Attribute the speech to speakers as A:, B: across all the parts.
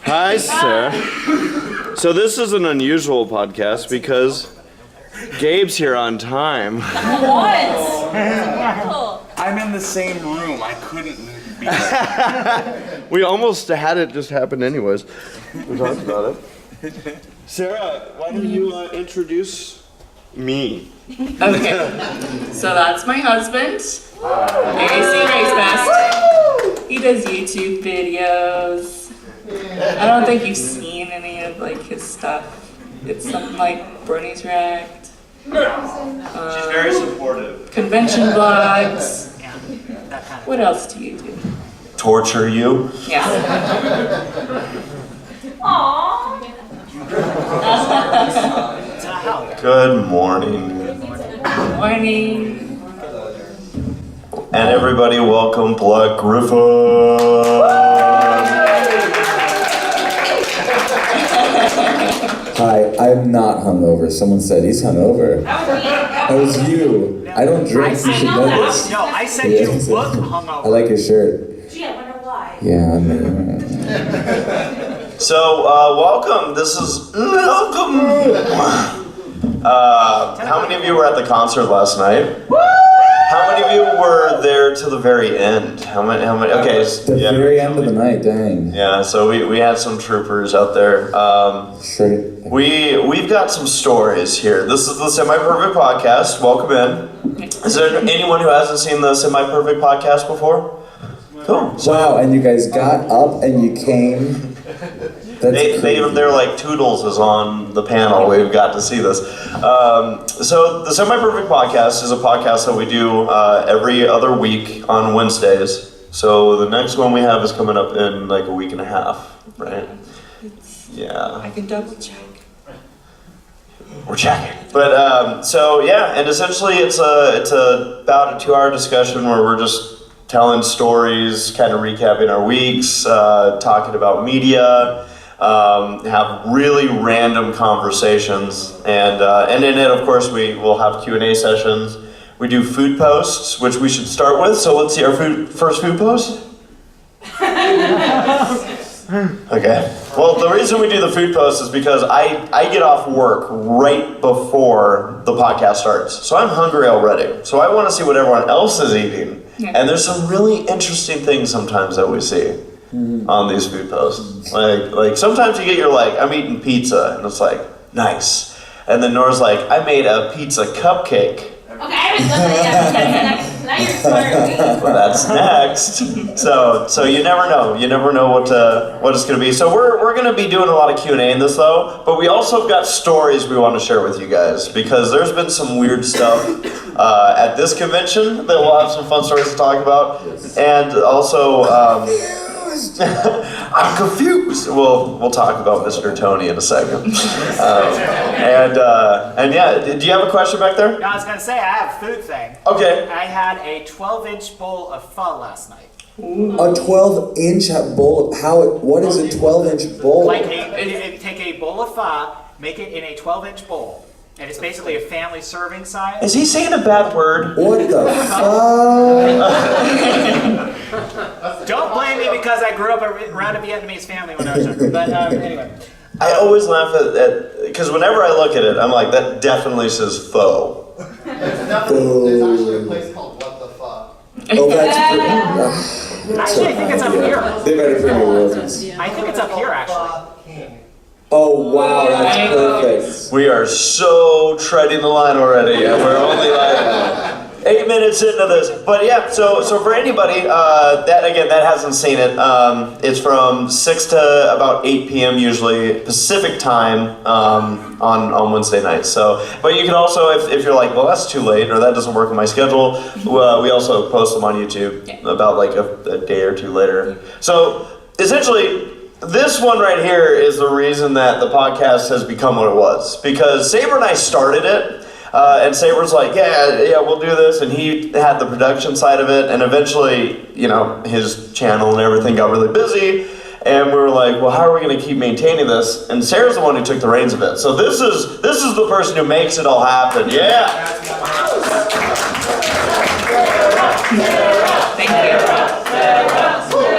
A: Hi, Sarah. So this is an unusual podcast because Gabe's here on time.
B: What?
C: I'm in the same room. I couldn't be there.
A: We almost had it just happen anyways. We talked about it. Sarah, why don't you introduce me?
B: Okay. So that's my husband, ACRacebest. He does YouTube videos. I don't think you've seen any of like his stuff. It's something like Bernie's React.
A: She's very supportive.
B: Convention vlogs. What else do you do?
A: Torture you?
B: Yeah. Aww.
A: Good morning.
B: Morning.
A: And everybody welcome Black Gryph0n.
D: Hi, I'm not hungover. Someone said he's hungover. That was you. I don't drink. You should know this.
E: No, I said you look hungover.
D: I like your shirt.
B: Gee, I wonder why.
D: Yeah, I mean.
A: So, welcome. This is welcome. How many of you were at the concert last night? How many of you were there to the very end? How many? Okay,
D: The very end of the night, dang.
A: Yeah, so we had some troopers out there.
D: Sure.
A: We've got some stories here. This is the Semi-Perfect Podcast. Welcome in. Is there anyone who hasn't seen the Semi-Perfect Podcast before? Cool.
D: Wow, and you guys got up and you came. That's crazy.
A: They're like Toodles is on the panel. We've got to see this. So the Semi-Perfect Podcast is a podcast that we do every other week on Wednesdays. So the next one we have is coming up in like a week and a half, right? Yeah.
B: I can double check.
A: We're checking. But so yeah, and essentially it's about a 2-hour discussion where we're just telling stories, kind of recapping our weeks, talking about media. Have really random conversations, and in it, of course, we will have Q&A sessions. We do food posts, which we should start with. So let's see our first food post. Okay. Well, the reason we do the food post is because I get off work right before the podcast starts, so I'm hungry already. So I want to see what everyone else is eating, and there's some really interesting things sometimes that we see on these food posts. Like sometimes you get your like, I'm eating pizza, and it's like, nice. And then Nora's like, I made a pizza cupcake.
F: Okay, I haven't done that yet. Now you're smart.
A: Well, that's next. So you never know. You never know what it's going to be. So we're going to be doing a lot of Q&A in this though, but we also have got stories we want to share with you guys because there's been some weird stuff at this convention that we'll have some fun stories to talk about, and also. I'm confused. We'll talk about Mr. Tony in a second. And yeah, do you have a question back there?
E: No, I was going to say, I have a food thing.
A: Okay.
E: I had a 12-inch bowl of pho last night.
D: A 12-inch bowl of what is a 12-inch bowl?
E: Like, take a bowl of pho, make it in a 12-inch bowl. And it's basically a family serving size.
A: Is he saying a bad word?
D: What the fuck?
E: Don't blame me because I grew up around a Vietnamese family when I was younger. But anyway.
A: I always laugh at because whenever I look at it, I'm like, that definitely says faux.
G: There's actually a place called What the Fuck.
D: Oh, that's pretty.
E: Actually, I think it's up here.
D: They better bring me royalties.
E: I think it's up here, actually.
D: Oh, wow, that's perfect.
A: We are so treading the line already, and we're only like 8 minutes into this. But yeah, so for anybody that hasn't seen it, it's from 6 to about 8 p.m. usually Pacific time on Wednesday nights. So, but you can also, if you're like, well, that's too late or that doesn't work in my schedule, we also post them on YouTube about like a day or two later. So essentially. This one right here is the reason that the podcast has become what it was. Because Saber and I started it, and Saber's like, yeah, we'll do this, and he had the production side of it, and eventually, his channel and everything got really busy, and we were like, well, how are we going to keep maintaining this? And Sarah's the one who took the reins of it. So this is the person who makes it all happen. Yeah. Thank you.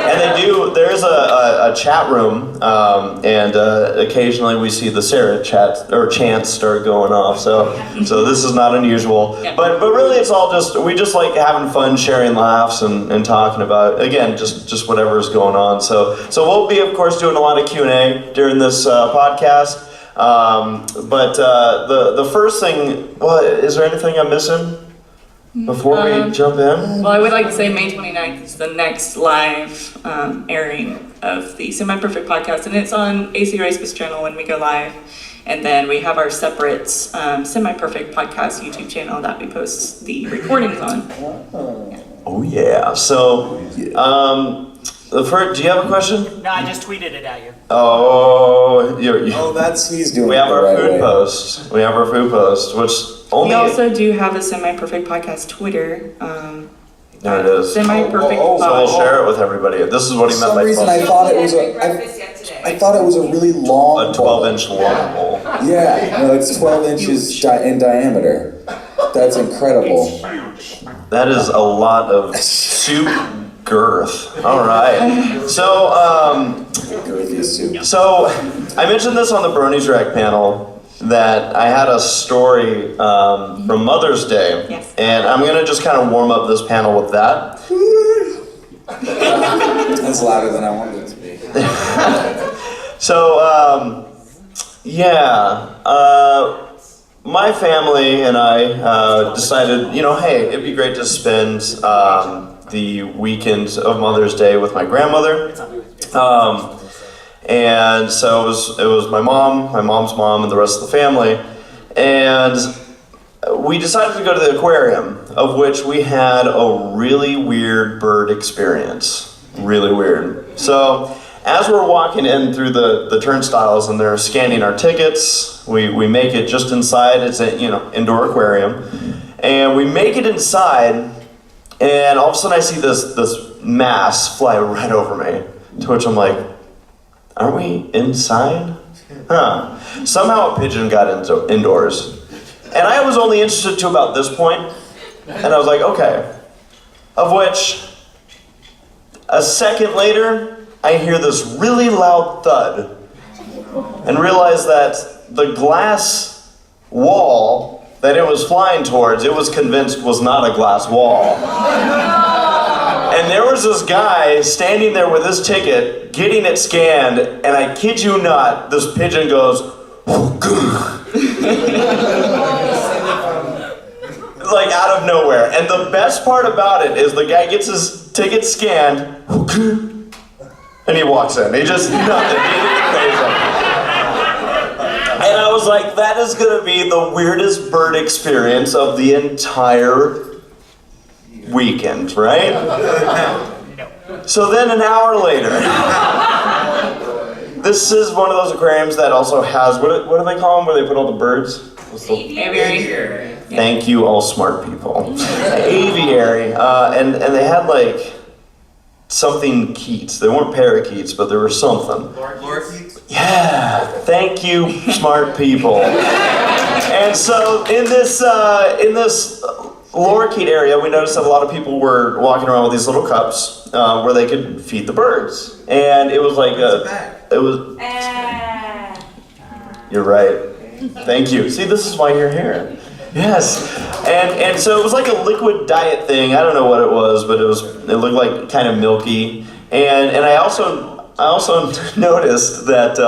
A: And they do. There's a a chat room, and occasionally we see the Sarah chants start going off. So this is not unusual.
B: Yeah.
A: But really, it's all we just like having fun, sharing laughs, and talking about again just whatever's going on. So we'll be of course doing a lot of Q&A during this podcast. But the first thing, is there anything I'm missing before we jump in?
B: Well, I would like to say May 29th is the next live airing of the Semi-Perfect podcast, and it's on ACRacebest channel when we go live. And then we have our separate Semi-Perfect podcast YouTube channel that we post the recordings on.
A: Oh yeah. So, do you have a question?
E: No, I just tweeted it at you.
A: Oh,
D: He's doing
A: we
D: it
A: have
D: the
A: our
D: right
A: food
D: way.
A: post. We have our food post, which only
B: We also do have a Semi-Perfect podcast Twitter.
A: there it is.
B: Semi-Perfect
A: So we'll
B: pod.
A: share it with everybody. This is what
D: For
A: he meant
D: some
A: by
D: reason, I thought it was I thought it was a really long
A: a 12-inch long bowl.
D: Yeah, no, it's 12 inches in diameter. That's incredible.
A: That is a lot of soup girth. All right. So,
D: Girthy soup.
A: So I mentioned this on the Bronies Rack panel that I had a story from Mother's Day.
B: Yes.
A: And I'm going to just kind of warm up this panel with that.
D: That's louder than I wanted it to be.
A: So, my family and I decided, hey, it'd be great to spend the weekend of Mother's Day with my grandmother. And so it was my mom's mom, and the rest of the family. And we decided to go to the aquarium, of which we had a really weird bird experience. Really weird. So as we're walking in through the turnstiles and they're scanning our tickets, we make it just inside. It's a indoor aquarium. And we make it inside, and all of a sudden I see this mass fly right over me. To which I'm like, aren't we inside? Huh. Somehow a pigeon got indoors. And I was only interested to about this point. And I was like, okay. Of which, a second later, I hear this really loud thud. And realize that the glass wall that it was flying towards, it was convinced was not a glass wall. And there was this guy standing there with his ticket, getting it scanned, and I kid you not, this pigeon goes, like out of nowhere. And the best part about it is the guy gets his ticket scanned, and he walks in. He just, nothing. He didn't say something. And I was like, that is gonna be the weirdest bird experience of the entire weekend, right? So then an hour later, this is one of those aquariums that also has, what do they call them, where they put all the birds?
B: Aviary.
A: Thank you, all smart people. Aviary, and they had like something Keats. They weren't parakeets, but there was something.
G: Lorikeets?
A: Yeah, thank you, smart people. And so in this lorikeet area, we noticed that a lot of people were walking around with these little cups where they could feed the birds. And it was like You're right. Thank you. See, this is why you're here. Yes. And so it was like a liquid diet thing. I don't know what it was, but it looked like kind of milky. And I also noticed that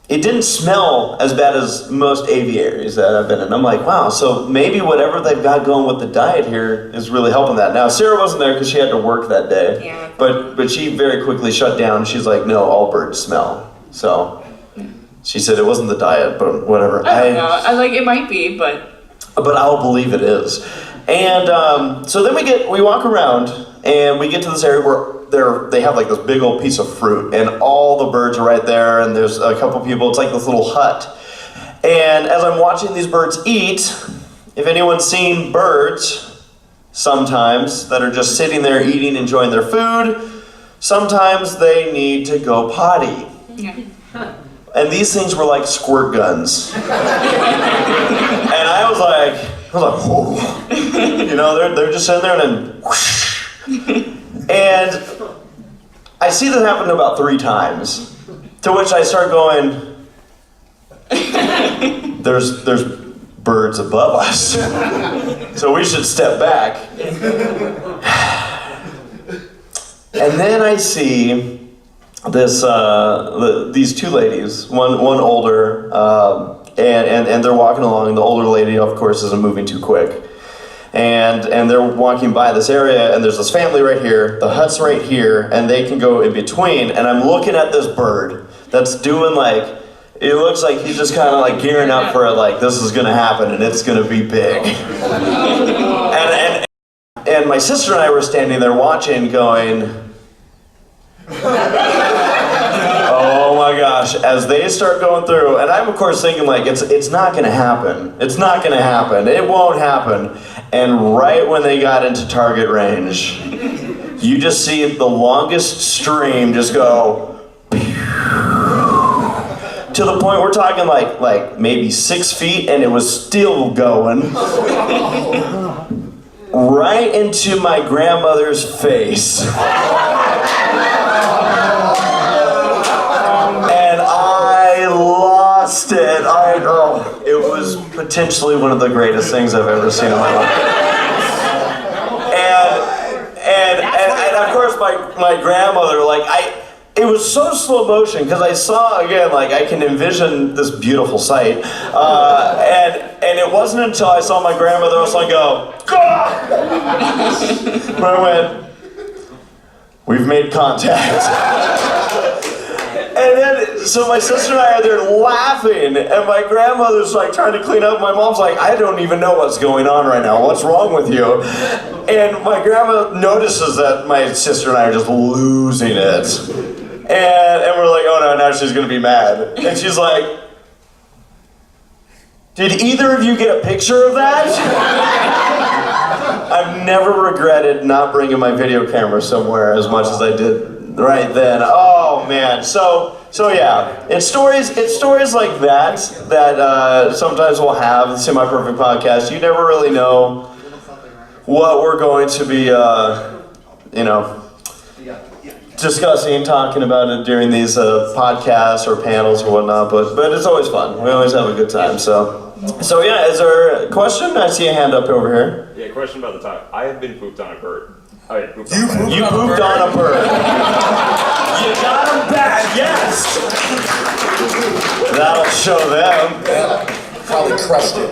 A: it didn't smell as bad as most aviaries that I've been in. I'm like, wow, so maybe whatever they've got going with the diet here is really helping that. Now, Sarah wasn't there because she had to work that day.
B: Yeah.
A: But she very quickly shut down. She's like, no, all birds smell. So she said it wasn't the diet, but whatever.
B: I don't know. I like it might be, but
A: I'll believe it is. And so then we walk around and we get to this area where they have like this big old piece of fruit, and all the birds are right there, and there's a couple people. It's like this little hut. And as I'm watching these birds eat, if anyone's seen birds sometimes that are just sitting there eating, enjoying their food, sometimes they need to go potty.
B: yeah.
A: And these things were like squirt guns. And I was like, whoa. You know, they're just sitting there and then whoosh. And I see this happen about 3 times, to which I start going, there's birds above us, so we should step back. And then I see this these 2 ladies, one older, and they're walking along. The older lady, of course, isn't moving too quick. And they're walking by this area, and there's this family right here, the hut's right here, and they can go in between, and I'm looking at this bird that's doing like, it looks like he's just kind of like gearing up for it, like this is gonna happen and it's gonna be big. And my sister and I were standing there watching, going, oh my gosh, as they start going through, and I'm of course thinking like, it's not gonna happen. It's not gonna happen. It won't happen. And right when they got into target range, you just see the longest stream just go, to the point we're talking like maybe 6 feet, and it was still going. Right into my grandmother's face. And I lost it. It was potentially one of the greatest things I've ever seen in my life. And of course my grandmother, like it was so slow motion because I saw, again, like I can envision this beautiful sight. And it wasn't until I saw my grandmother I was like, go, where I went, we've made contact. And then, so my sister and I are there laughing, and my grandmother's like trying to clean up. My mom's like, I don't even know what's going on right now. What's wrong with you? And my grandma notices that my sister and I are just losing it. And we're like, oh no, now she's gonna be mad. And she's like, did either of you get a picture of that? I've never regretted not bringing my video camera somewhere as much as I did right then. Oh man, so yeah, it's stories like that sometimes we'll have the Semi-Perfect Podcast. You never really know what we're going to be, discussing, talking about it during these podcasts or panels or whatnot, but it's always fun. We always have a good time. So yeah, is there a question? I see a hand up over here.
H: Yeah, question about the topic. I have been pooped on a bird.
A: You pooped on a bird. You got him back, yes! That'll show them.
D: Probably crushed it.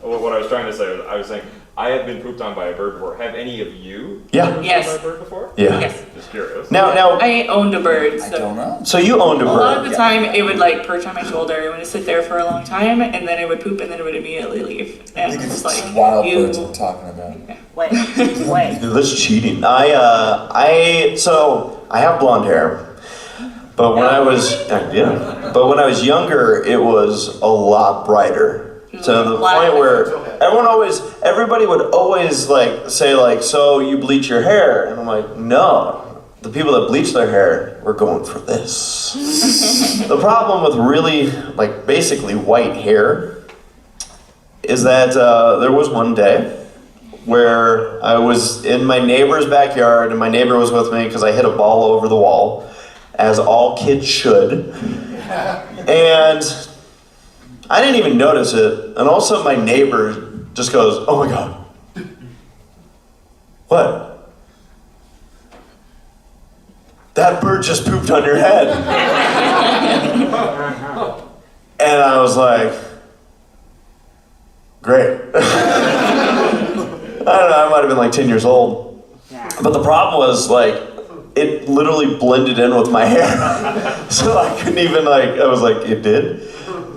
H: What I was trying to say was, I was saying, I have been pooped on by a bird before. Have any of you
A: Yeah.
H: been
B: Yes.
H: pooped on by a bird before?
A: Yeah.
B: Yes.
H: Just curious.
A: Now,
B: I owned a bird.
D: I don't know.
A: so you owned a
B: A lot of
A: bird.
B: the time, it would like perch on my shoulder. It would sit there for a long time, and then it would poop, and then it would immediately leave. And
D: I think
B: it's
D: it's
B: like
D: wild
B: you.
D: birds we're talking about.
E: Wait.
A: That's cheating. So I have blonde hair. But when I was younger, it was a lot brighter. To the point where everybody would always like say like, so you bleach your hair, and I'm like, no. The people that bleach their hair were going for this. The problem with really like basically white hair is that there was one day where I was in my neighbor's backyard, and my neighbor was with me because I hit a ball over the wall, as all kids should. And I didn't even notice it, and all of a sudden my neighbor just goes, oh my God. What? That bird just pooped on your head. And I was like, great. I don't know, I might have been like 10 years old. But the problem was like, it literally blended in with my hair. So I couldn't even I was like, it did?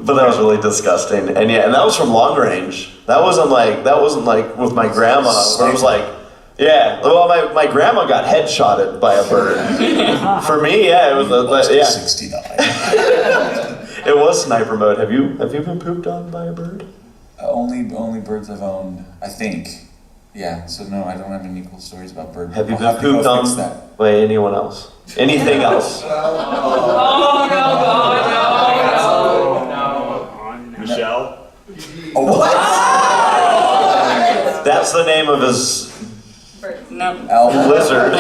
A: But that was really disgusting. And yeah, and that was from long range. That wasn't like with my grandma, where it was like, yeah. Well, my grandma got headshotted by a bird. For me, yeah, it was yeah.
D: 69.
A: It was sniper mode. Have you been pooped on by a bird?
D: Only birds I've owned, I think. Yeah, so no, I don't have any cool stories about birds.
A: Have you
D: I'll
A: been
D: have to go
A: pooped
D: fix
A: on
D: that.
A: by anyone else? Anything else?
H: Michelle?
D: Oh, what?
A: That's the name of his
B: No.
A: Lizard.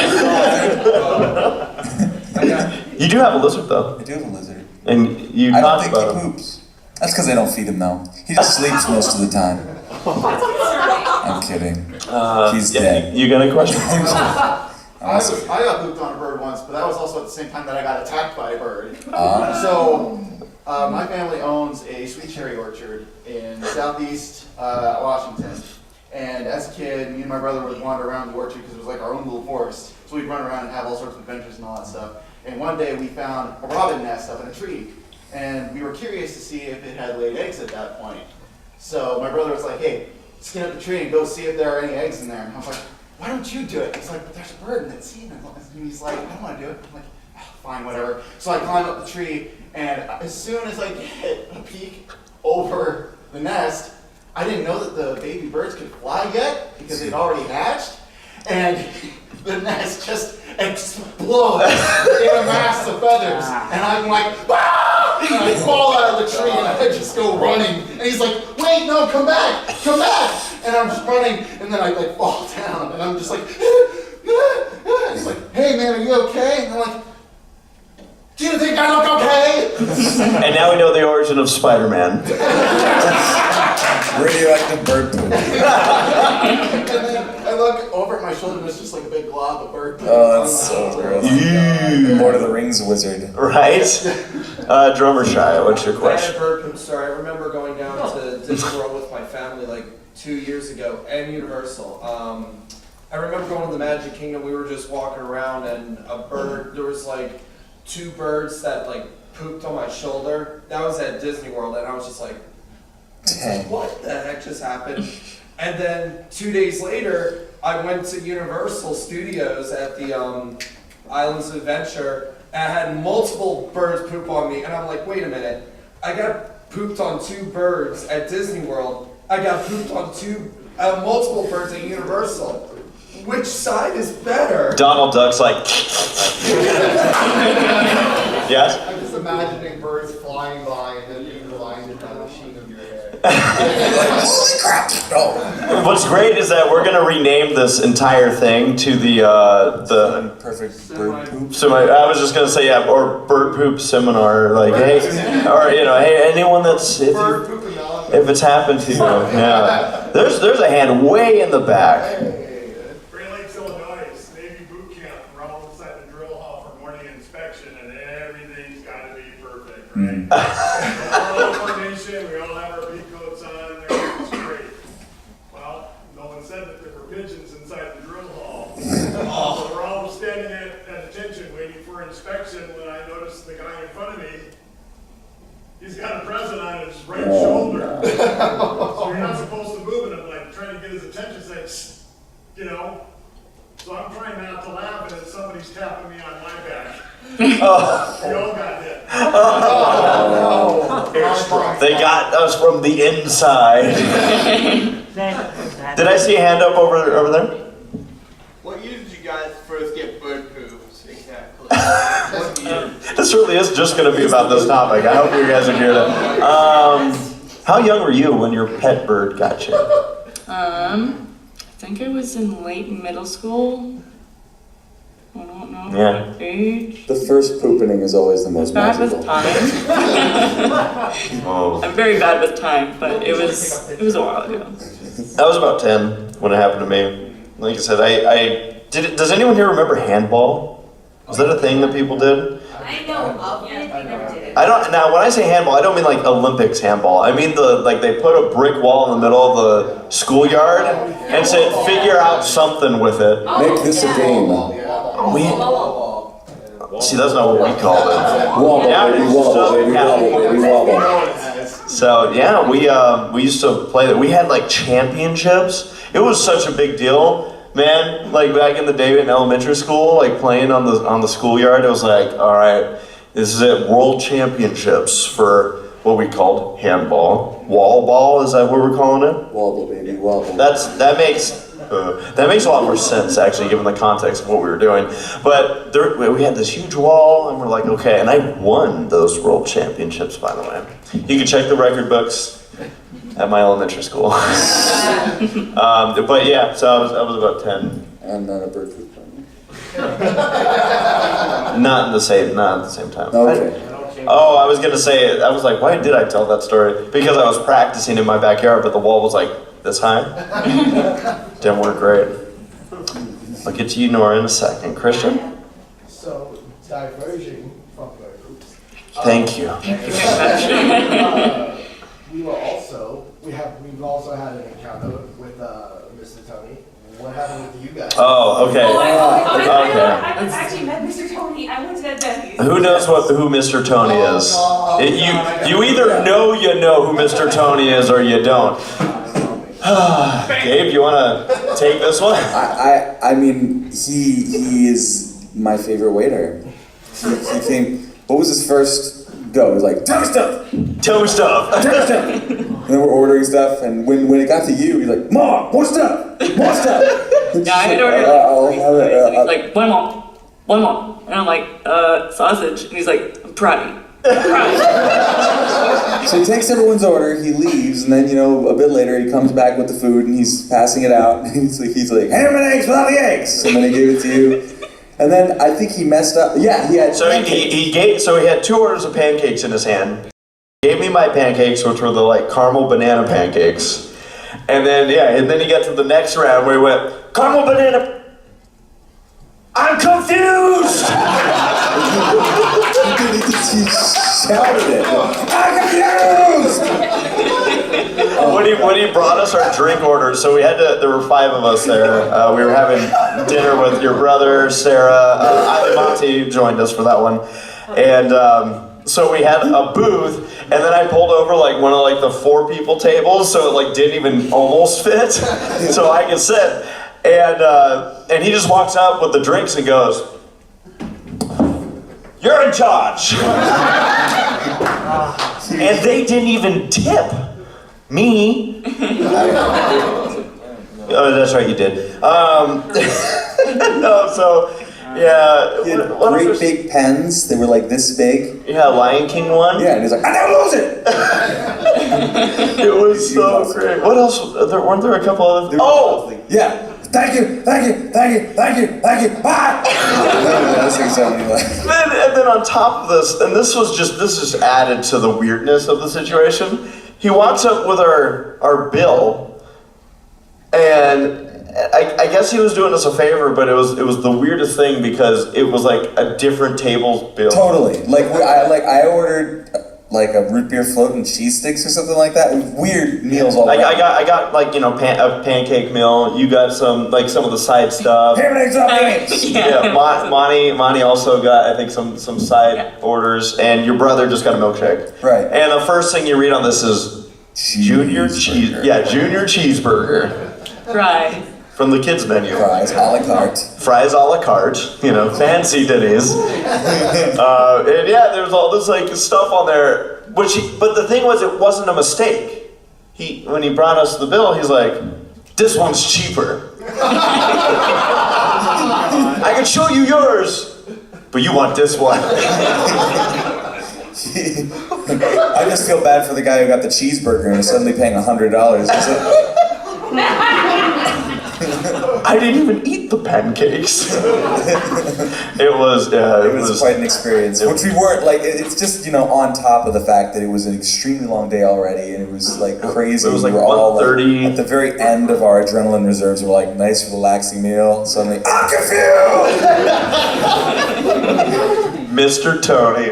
A: You do have a lizard though.
D: I do have a lizard.
A: And you
D: I don't
A: talked
D: think
A: about
D: he
A: him.
D: poops. That's because I don't feed him though. He just sleeps most of the time. I'm kidding. He's dead.
A: You got a question?
G: I got pooped on a bird once, but that was also at the same time that I got attacked by a bird. So, my family owns a sweet cherry orchard in southeast Washington. And as a kid, me and my brother would wander around the orchard because it was like our own little forest. So we'd run around and have all sorts of adventures and all that stuff. And one day we found a robin nest up in a tree. And we were curious to see if it had laid eggs at that point. So my brother was like, hey, skin up the tree and go see if there are any eggs in there. And I was like, why don't you do it? He's like, but there's a bird in that seed. And he's like, I don't want to do it. I'm like, oh, fine, whatever. So I climb up the tree, and as soon as I get a peek over the nest, I didn't know that the baby birds could fly yet because they'd already hatched. And the nest just explodes in a mass of feathers. And I'm like, ah! And I fall out of the tree and I just go running. And he's like, wait, no, come back, come back. And I'm just running, and then I like fall down, and I'm just like, and he's like, hey man, are you okay? And I'm like, do you think I look okay?
A: And now we know the origin of Spider-Man.
D: Radioactive bird poop.
G: And then I look over at my shoulder, and it's just like a big glob of bird poop.
D: Oh, that's so gross. Lord of the Rings wizard.
A: Right? Drummer Shy, what's your
I: I had a
A: question?
I: bird poop story. I remember going down to Disney World with my family like 2 years ago, and Universal. I remember going to the Magic Kingdom. We were just walking around, and a bird. There was like 2 birds that like pooped on my shoulder. That was at Disney World, and I was just like, what the heck just happened? And then 2 days later, I went to Universal Studios at the Islands of Adventure, and I had multiple birds poop on me, and I'm like, wait a minute, I got pooped on 2 birds at Disney World. I got pooped on multiple birds at Universal. Which side is better?
A: Donald Duck's like, yes?
G: I'm just imagining birds flying by and then being blinded by the sheen of your hair.
D: Holy crap! No.
A: What's great is that we're gonna rename this entire thing to the
D: Perfect bird poop.
A: So I was just gonna say, yeah, or bird poop seminar, like, hey, or hey, anyone that's if it's happened to you, yeah. There's a hand way in the back.
J: Great Lakes, Illinois, Navy boot camp. We're all inside the drill hall for morning inspection, and everything's got to be perfect, right? We're all formation. We all have our peak coats on. Everything's great. Well, no one said that there were pigeons inside the drill hall. So we're all standing at attention, waiting for inspection. When I noticed the guy in front of me, he's got a present on his right shoulder. So you're not supposed to move, and I'm like trying to get his attention, saying, you know. So I'm trying not to laugh, and then somebody's tapping me on my back. We all got hit.
A: They got us from the inside. Did I see a hand up over there?
K: What year did you guys first get bird poops? Exactly.
A: This really is just going to be about this topic. I hope you guys are here. How young were you when your pet bird got you?
B: I think I was in late middle school. I don't know
A: Yeah.
B: what age.
D: The first poopening is always the most
B: Bad
D: magical.
B: with time.
A: Oh.
B: I'm very bad with time, but it was a while ago.
A: I was about 10 when it happened to me. Like I said, I did it. Does anyone here remember handball? Was that a thing that people did?
F: I know of it, I never did it.
A: I don't. Now, when I say handball, I don't mean like Olympics handball. I mean they put a brick wall in the middle of the schoolyard and said, figure out something with it.
D: Make this a game.
A: See, that's not what we called it.
D: Wobble,
A: Yeah,
D: baby, wobble, baby, wobble, baby, wobble.
A: So yeah, we used to play that. We had like championships. It was such a big deal, man. Like back in the day in elementary school, like playing on the schoolyard. It was like, all right, this is it. World championships for what we called handball. Wall ball, is that what we're calling it?
D: Wobble, baby, wobble.
A: That makes a lot more sense, actually, given the context of what we were doing. But we had this huge wall, and we're like, okay. And I won those world championships, by the way. You can check the record books at my elementary school. But yeah, so I was about 10
D: And then a bird pooped on me.
A: Not at the same time.
D: Okay.
A: Oh, I was gonna say, I was like, why did I tell that story? Because I was practicing in my backyard, but the wall was like this high. Didn't work great. I'll get to you, Nora, in a second. Christian?
L: So, diversion from bird groups.
A: Thank you.
L: We've also had an encounter with Mr. Tony. What happened with you guys?
A: Oh, okay.
F: I
A: Okay.
F: actually met Mr. Tony. I went to that Denny's.
A: Who knows who Mr. Tony is? You either know who Mr. Tony is or you don't. Gabe, you want to take this one?
D: I mean, he is my favorite waiter. He came. What was his first go? He was like, tell me stuff.
A: Tell me stuff.
D: And then we're ordering stuff, and when it got to you, he's like, Mom, more stuff. More stuff.
B: Yeah, I had ordered
D: I'll have it.
B: and he's like, one more. And I'm like, sausage. And he's like, I'm trying.
D: So he takes everyone's order, he leaves, and then, a bit later he comes back with the food and he's passing it out. And he's like, ham and eggs without the eggs. And then he gave it to you. And then I think he messed up. Yeah, he had pancakes.
A: So he had 2 orders of pancakes in his hand. He gave me my pancakes, which were the caramel banana pancakes. And then he got to the next round where he went, caramel banana. I'm confused!
D: He shouted it. I'm confused!
A: When he brought us our drink orders, so there were 5 of us there. We were having dinner with your brother, Sarah. Monty joined us for that one. And so we had a booth, and then I pulled over one of the 4 people tables, so it didn't even almost fit, so I could sit. And he just walks up with the drinks and goes, "You're in charge." And they didn't even tip me. Oh, that's right, you did. No, so yeah.
D: He had great big pens. They were this big.
A: Yeah, Lion King one.
D: Yeah, and he's like, I never lose it.
A: It was so great. What else? Weren't there a couple other? Oh,
D: yeah. Thank you. Bye.
A: And then on top of this, and this just added to the weirdness of the situation. He walks up with our bill, and I guess he was doing us a favor, but it was the weirdest thing because it was a different table's bill.
D: Totally. I ordered a root beer float and cheese sticks or something like that. It was weird meals all around.
A: I got a pancake meal. You got some of the side stuff.
D: Ham and eggs off the eggs.
A: Yeah, Monty also got I think some side orders, and your brother just got a milkshake.
D: Right.
A: And the first thing you read on this is junior cheeseburger.
B: Right.
A: From the kids menu.
D: Fries a la carte.
A: Fries a la carte, fancy Denny's. And there was all this stuff on there, but the thing was, it wasn't a mistake. When he brought us the bill, he's like, "This one's cheaper." I can show you yours, but you want this one.
D: I just feel bad for the guy who got the cheeseburger and is suddenly paying $100.
A: I didn't even eat the pancakes. It was
D: quite an experience, which we weren't it's just on top of the fact that it was an extremely long day already, and it was crazy.
A: It was
D: we were all
A: 1:30
D: at the very end of our adrenaline reserves. We're nice relaxing meal. Suddenly, I'm confused.
A: Mr. Tony.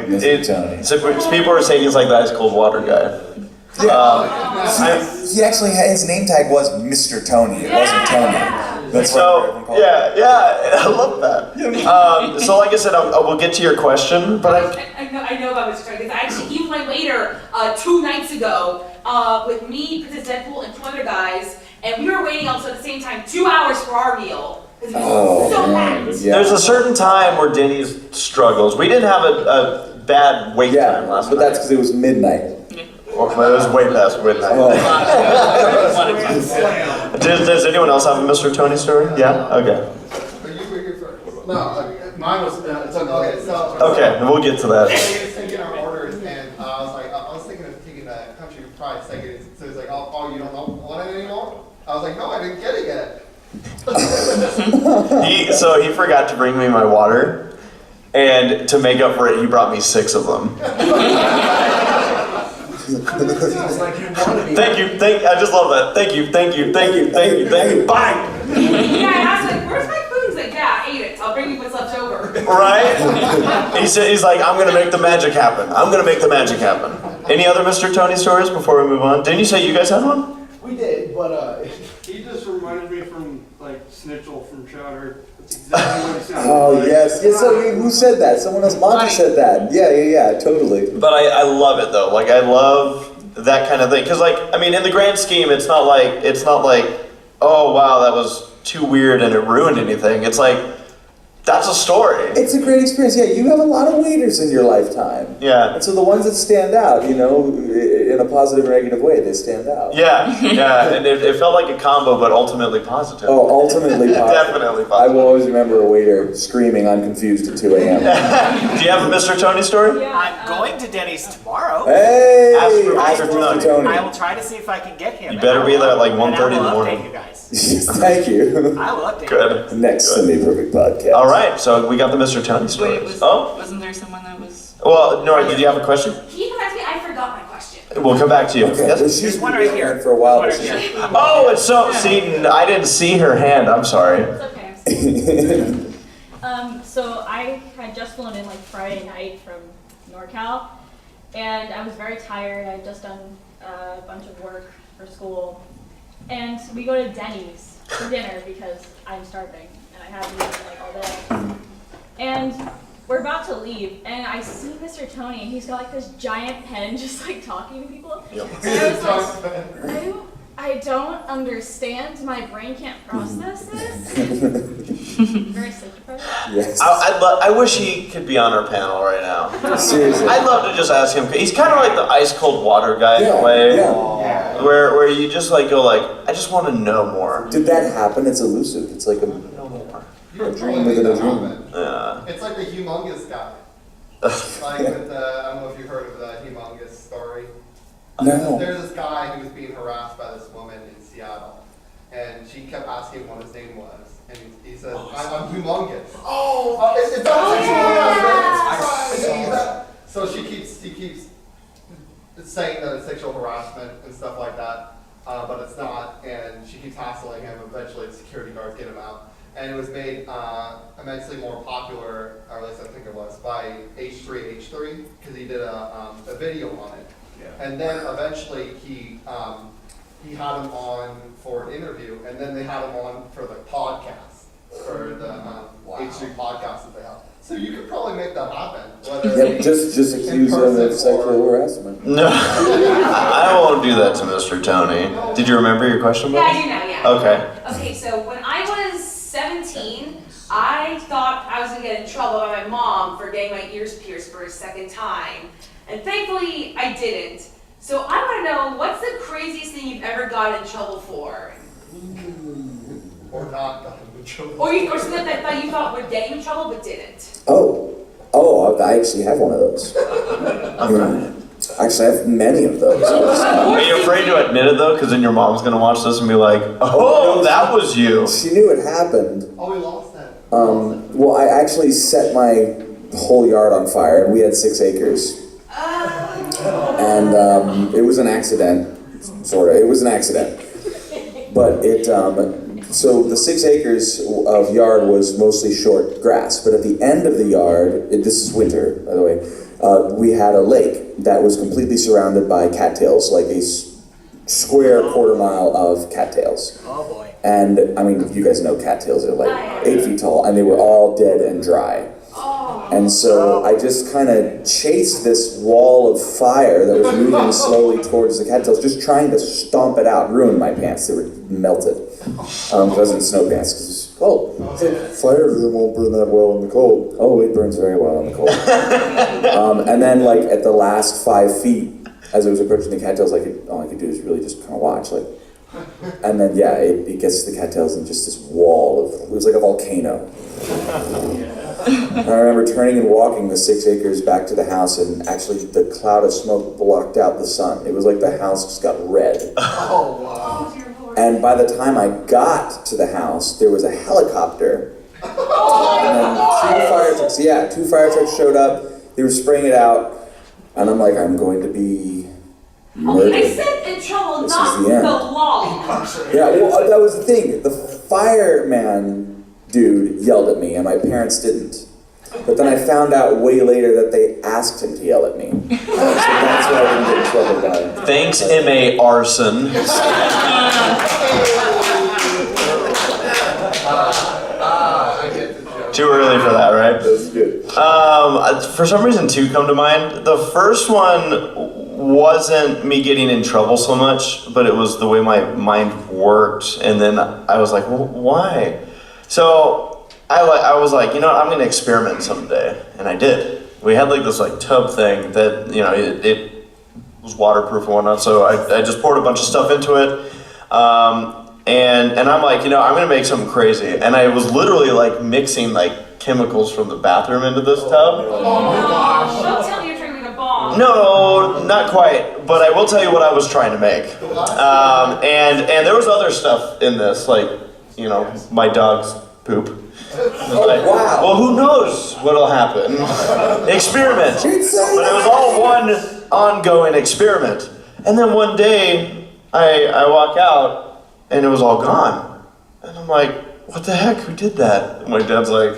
A: So people were saying he's the ice cold water guy.
D: Yeah. He actually his name tag was Mr. Tony. It wasn't Tony. That's
A: I love that. So like I said, I will get to your question, but
F: I know about Mr. Tony because I actually gave my waiter 2 nights ago with me, Princess Deadpool, and 2 other guys, and we were waiting also at the same time 2 hours for our meal.
A: There's a certain time where Denny's struggles. We didn't have a bad wait time last night.
D: But that's because it was midnight.
A: Well, it was way past midnight. Does anyone else have a Mr. Tony story? Yeah? Okay.
G: No, mine was, it's on the
A: Okay, we'll get to that.
G: I was taking our orders, and I was thinking of taking the country price. So he's like, oh, you don't want it anymore? I was like, no, I didn't get it yet.
A: So he forgot to bring me my water, and to make up for it, he brought me 6 of them. Thank you, I just love that. Thank you. Bye!
F: Yeah, I was like, where's my food? He's like, yeah, I ate it. I'll bring you what's left over.
A: Right? He's like, I'm gonna make the magic happen. Any other Mr. Tony stories before we move on? Didn't you say you guys had one?
L: We did, but
K: He just reminded me from like Snitchell from Chowder. That's exactly what he sounded
D: Oh
K: like.
D: yes. Yeah, so who said that? Someone else. Monty said that. Yeah, totally.
A: But I love it though. Like I love that kind of thing. Cause like, I mean, in the grand scheme, it's not like, oh wow, that was too weird and it ruined anything. It's like, that's a story.
D: It's a great experience. Yeah, you have a lot of waiters in your lifetime.
A: Yeah.
D: And so the ones that stand out, in a positive or negative way, they stand out.
A: Yeah, and it felt like a combo, but ultimately positive.
D: Oh, ultimately positive.
A: Definitely
D: I
A: positive.
D: will always remember a waiter screaming, "I'm confused" at 2 a.m.
A: Do you have a Mr. Tony story?
E: I'm going to Denny's tomorrow.
D: Hey!
A: Ask for
D: Mr. Tony.
E: I will try to see if I can get him.
A: You better be there at like 1:30 in the
E: And I will
A: morning.
E: update you guys.
D: Thank you.
E: I will update you.
A: Good.
D: Next Semi-Perfect Podcast.
A: All right, so we got the Mr. Tony story.
B: Wait, wasn't there someone that was?
A: Well, Nora, did you have a question?
F: Can you come back to me? I forgot my question.
A: We'll come back to you.
D: Okay,
A: Yes?
D: well, she's
E: There's one
D: been
E: right
D: doing
E: here.
D: it for a while.
E: There's
D: But
E: one
D: she-
E: right here.
A: Oh, it's so. See, I didn't see her hand. I'm sorry.
M: It's okay. So I had just flown in like Friday night from NorCal, and I was very tired. I had just done a bunch of work for school, and we go to Denny's for dinner because I'm starving and I haven't eaten like all day. And we're about to leave, and I see Mr. Tony, and he's got like this giant pen, just like talking to people. And I was like, I don't understand. My brain can't process this. Very sleep deprived.
D: Yes.
A: I wish he could be on our panel right now.
D: Seriously.
A: I'd love to just ask him. He's kind of like the ice cold water guy in a way, where you just like go like, I just want to know more.
D: Did that happen? It's elusive. It's like a dream within a dream.
A: Yeah.
G: It's like the humongous guy. Like with the, I don't know if you've heard of the humongous story.
D: No.
G: There's this guy who was being harassed by this woman in Seattle, and she kept asking him what his name was, and he said, I'm humongous. It's not sexual harassment. So he keeps saying that it's sexual harassment and stuff like that, but it's not, and she keeps hassling him. Eventually the security guards get him out. And it was made immensely more popular, or at least I think it was, by H3H3, because he did a video on it. Yeah. And then eventually he had him on for an interview, and then they had him on for the podcast, for the H3 podcast that they have. So you could probably make that happen.
D: Yep, just accuse them of sexual harassment.
A: No, I won't do that to Mr. Tony. Did you remember your question?
F: Yeah, I do now, yeah.
A: Okay.
F: Okay, so when I was 17, I thought I was gonna get in trouble by my mom for getting my ears pierced for a second time. And thankfully, I didn't. So I wanna know, what's the craziest thing you've ever gotten in trouble for?
G: Or not gotten in trouble.
F: Or something that you thought would get you in trouble but didn't?
D: Oh, I actually have one of those. Actually, I have many of those.
A: Are you afraid to admit it though? Because then your mom's gonna watch this and be like, "Oh, that was you."
D: She knew it happened.
G: Oh, we lost that.
D: Well, I actually set my whole yard on fire, and we had 6 acres. And it was an accident, sort of. It was an accident. But so the 6 acres of yard was mostly short grass. But at the end of the yard, this is winter, by the way, we had a lake that was completely surrounded by cattails, like a square quarter mile of cattails.
E: Oh boy.
D: And I mean, you guys know cattails are like 8 feet tall, and they were all dead and dry. And so I just kind of chased this wall of fire that was moving slowly towards the cattails, just trying to stomp it out, ruin my pants. They were melted. Because I was in snow pants, because it's cold. Fire won't burn that well in the cold. Oh, it burns very well in the cold. And then like at the last 5 feet, as I was approaching the cattails, all I could do is really just kind of watch, like. And then it gets to the cattails and just this wall of, it was like a volcano. And I remember turning and walking the 6 acres back to the house, and actually the cloud of smoke blocked out the sun. It was like the house just got red.
G: Oh, wow.
D: And by the time I got to the house, there was a helicopter. And then two fire trucks showed up. They were spraying it out. And I'm like, I'm going to be murdered.
F: I said in trouble,
D: This
F: not
D: is the end.
F: the law.
D: Yeah, well, that was the thing. The fireman dude yelled at me, and my parents didn't. But then I found out way later that they asked him to yell at me. So that's why I didn't get in trouble by him.
A: Thanks, M.A. Arson. Too early for that, right?
D: That's good.
A: For some reason, two come to mind. The first one wasn't me getting in trouble so much, but it was the way my mind worked. And then I was like, well, why? So I was like, you know what, I'm gonna experiment someday, and I did. We had like this like tub thing that, you know, it was waterproof and whatnot, so I just poured a bunch of stuff into it. And I'm like, you know, I'm gonna make something crazy. And I was literally like mixing like chemicals from the bathroom into this tub.
F: Oh my gosh. Don't tell me you're trying to make a bomb.
A: No, not quite. But I will tell you what I was trying to make. And there was other stuff in this, like, you know, my dog's poop. Like,
D: wow.
A: Well, who knows what'll happen? Experiment. But it was all one ongoing experiment. And then one day, I walk out, and it was all gone. And I'm like, what the heck? Who did that? And my dad's like,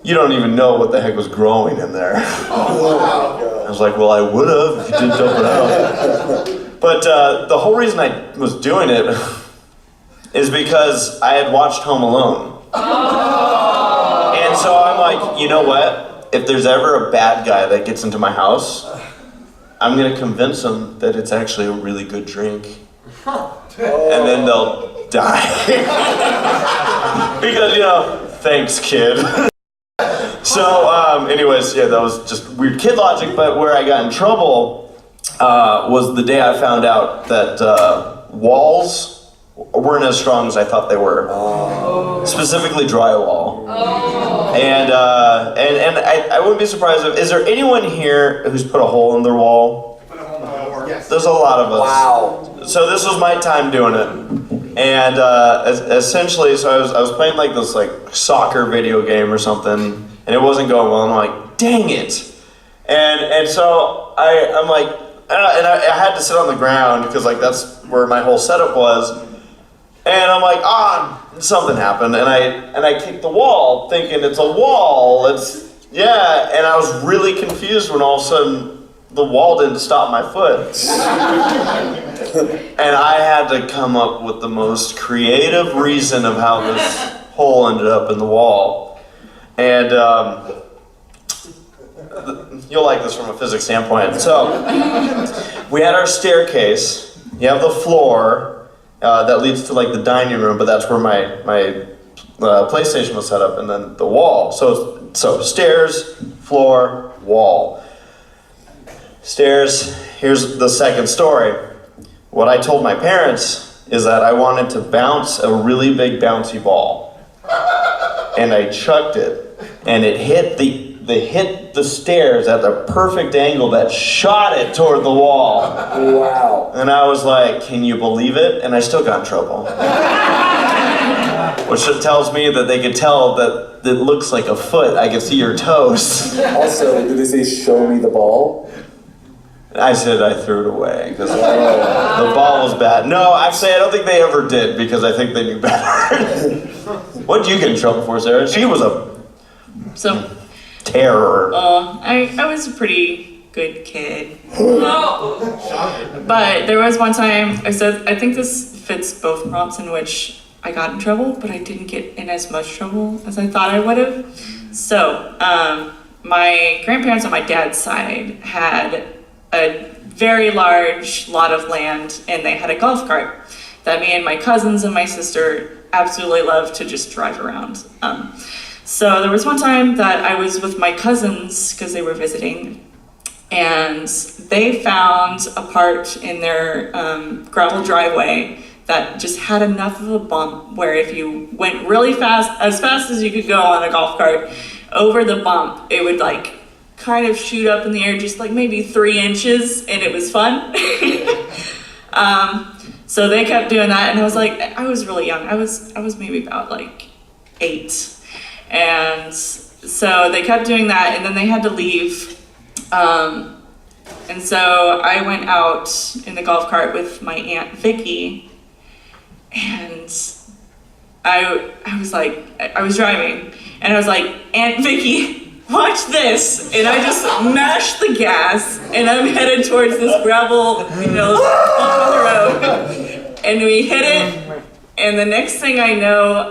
A: you don't even know what the heck was growing in there. I was like, well, I would have if you didn't dump it out. But the whole reason I was doing it is because I had watched Home Alone. And so I'm like, you know what? If there's ever a bad guy that gets into my house, I'm gonna convince him that it's actually a really good drink. And then they'll die. Because, you know, thanks, kid. So, anyways, yeah, that was just weird kid logic, but where I got in trouble was the day I found out that walls weren't as strong as I thought they were. Specifically drywall. And I wouldn't be surprised if, is there anyone here who's put a hole in their wall?
G: Yes.
A: There's a lot of us.
D: Wow.
A: So this was my time doing it. And essentially, so I was playing like this like soccer video game or something, and it wasn't going well. And I'm like, dang it! And so I'm like, and I had to sit on the ground because like that's where my whole setup was. And I'm like, something happened, and I kicked the wall, thinking it's a wall. And I was really confused when all of a sudden the wall didn't stop my foot. And I had to come up with the most creative reason of how this hole ended up in the wall. And you'll like this from a physics standpoint. So we had our staircase. You have the floor that leads to like the dining room, but that's where my PlayStation was set up, and then the wall. So stairs, floor, wall. Stairs, here's the second story. What I told my parents is that I wanted to bounce a really big bouncy ball. And I chucked it, and it hit the stairs at the perfect angle that shot it toward the wall.
D: Wow.
A: And I was like, can you believe it? And I still got in trouble. Which tells me that they could tell that it looks like a foot. I can see your toes.
D: Also, did they say, show me the ball?
A: I said I threw it away because the ball was bad. No, actually, I don't think they ever did because I think they knew better. What did you get in trouble for, Sarah? She was a terror.
B: I was a pretty good kid. But there was one time, I think this fits both prompts in which I got in trouble, but I didn't get in as much trouble as I thought I would have. So, my grandparents on my dad's side had a very large lot of land, and they had a golf cart that me and my cousins and my sister absolutely loved to just drive around. So there was one time that I was with my cousins because they were visiting, and they found a part in their gravel driveway that just had enough of a bump where if you went really fast as you could go on a golf cart, over the bump, it would like kind of shoot up in the air just like maybe 3 inches, and it was fun. So they kept doing that, and I was like, I was really young. I was maybe about like 8. And so they kept doing that, and then they had to leave. And so I went out in the golf cart with my Aunt Vicky, and I was driving, and I was like, Aunt Vicky, watch this. And I just mashed the gas, and I'm headed towards this gravel, bump on the road. And we hit it, and the next thing I know,